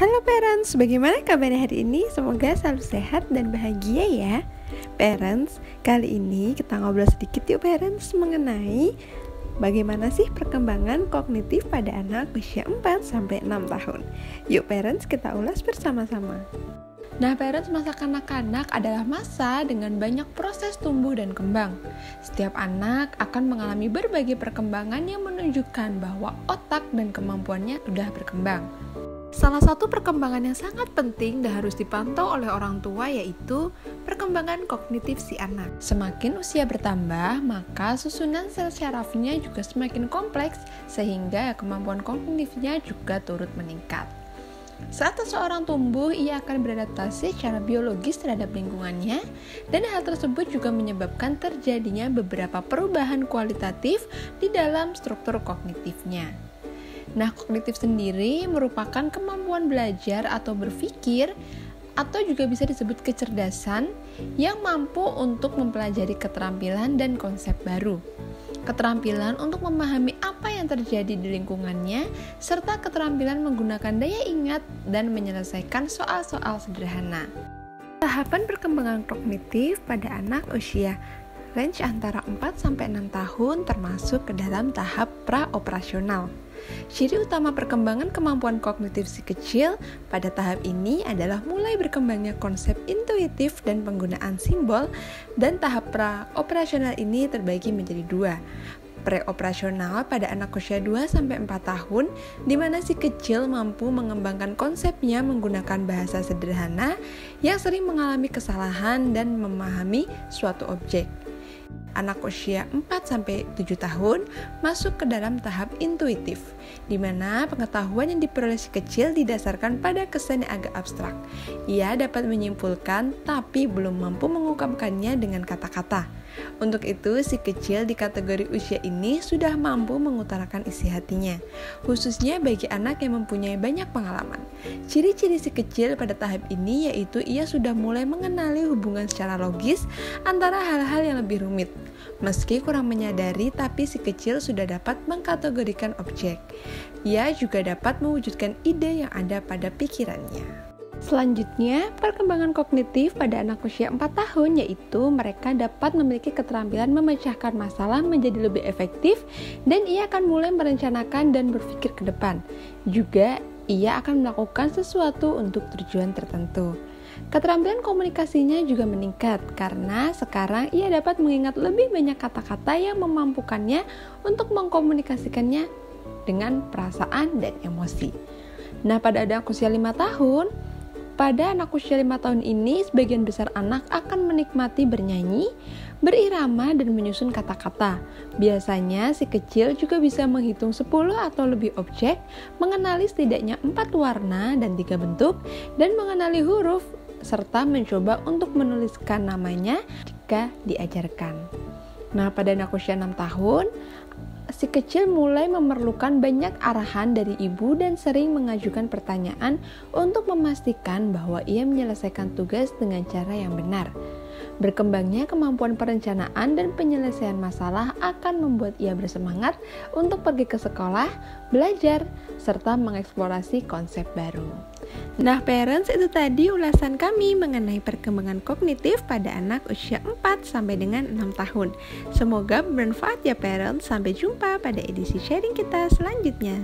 Halo parents, bagaimana kabarnya hari ini? Semoga selalu sehat dan bahagia ya. Parents, kali ini kita ngobrol sedikit yuk parents mengenai bagaimana sih perkembangan kognitif pada anak usia 4-6 tahun. Yuk parents, kita ulas bersama-sama. Nah parents, masa kanak-kanak adalah masa dengan banyak proses tumbuh dan kembang. Setiap anak akan mengalami berbagai perkembangan yang menunjukkan bahwa otak dan kemampuannya sudah berkembang. Salah satu perkembangan yang sangat penting dan harus dipantau oleh orang tua yaitu perkembangan kognitif si anak. Semakin usia bertambah, maka susunan sel syarafnya juga semakin kompleks sehingga kemampuan kognitifnya juga turut meningkat. Saat seseorang tumbuh, ia akan beradaptasi secara biologis terhadap lingkungannya dan hal tersebut juga menyebabkan terjadinya beberapa perubahan kualitatif di dalam struktur kognitifnya. Nah, kognitif sendiri merupakan kemampuan belajar atau berpikir atau juga bisa disebut kecerdasan yang mampu untuk mempelajari keterampilan dan konsep baru. Keterampilan untuk memahami apa yang terjadi di lingkungannya, serta keterampilan menggunakan daya ingat dan menyelesaikan soal-soal sederhana. Tahapan perkembangan kognitif pada anak usia range antara 4-6 tahun termasuk ke dalam tahap praoperasional. Ciri utama perkembangan kemampuan kognitif si kecil pada tahap ini adalah mulai berkembangnya konsep intuitif dan penggunaan simbol, dan tahap praoperasional ini terbagi menjadi dua. Preoperasional pada anak usia 2-4 tahun, di mana si kecil mampu mengembangkan konsepnya menggunakan bahasa sederhana yang sering mengalami kesalahan dan memahami suatu objek. Anak usia 4-7 tahun masuk ke dalam tahap intuitif, di mana pengetahuan yang diperoleh si kecil didasarkan pada kesan yang agak abstrak. Ia dapat menyimpulkan tapi belum mampu mengungkapkannya dengan kata-kata. Untuk itu, si kecil di kategori usia ini sudah mampu mengutarakan isi hatinya, khususnya bagi anak yang mempunyai banyak pengalaman. Ciri-ciri si kecil pada tahap ini yaitu ia sudah mulai mengenali hubungan secara logis antara hal-hal yang lebih rumit. Meski kurang menyadari, tapi si kecil sudah dapat mengkategorikan objek. Ia juga dapat mewujudkan ide yang ada pada pikirannya. Selanjutnya, perkembangan kognitif pada anak usia 4 tahun yaitu mereka dapat memiliki keterampilan memecahkan masalah menjadi lebih efektif dan ia akan mulai merencanakan dan berpikir ke depan. Juga, ia akan melakukan sesuatu untuk tujuan tertentu. Keterampilan komunikasinya juga meningkat karena sekarang ia dapat mengingat lebih banyak kata-kata yang memampukannya untuk mengkomunikasikannya dengan perasaan dan emosi. Nah, pada anak usia 5 tahun, pada anak usia 5 tahun ini, sebagian besar anak akan menikmati bernyanyi, berirama, dan menyusun kata-kata. Biasanya, si kecil juga bisa menghitung 10 atau lebih objek, mengenali setidaknya 4 warna dan 3 bentuk, dan mengenali huruf, serta mencoba untuk menuliskan namanya jika diajarkan. Nah, pada anak usia 6 tahun, si kecil mulai memerlukan banyak arahan dari ibu dan sering mengajukan pertanyaan untuk memastikan bahwa ia menyelesaikan tugas dengan cara yang benar. Berkembangnya kemampuan perencanaan dan penyelesaian masalah akan membuat ia bersemangat untuk pergi ke sekolah, belajar, serta mengeksplorasi konsep baru. Nah parents, itu tadi ulasan kami mengenai perkembangan kognitif pada anak usia 4-6 tahun. Semoga bermanfaat ya parents. Sampai jumpa pada edisi sharing kita selanjutnya.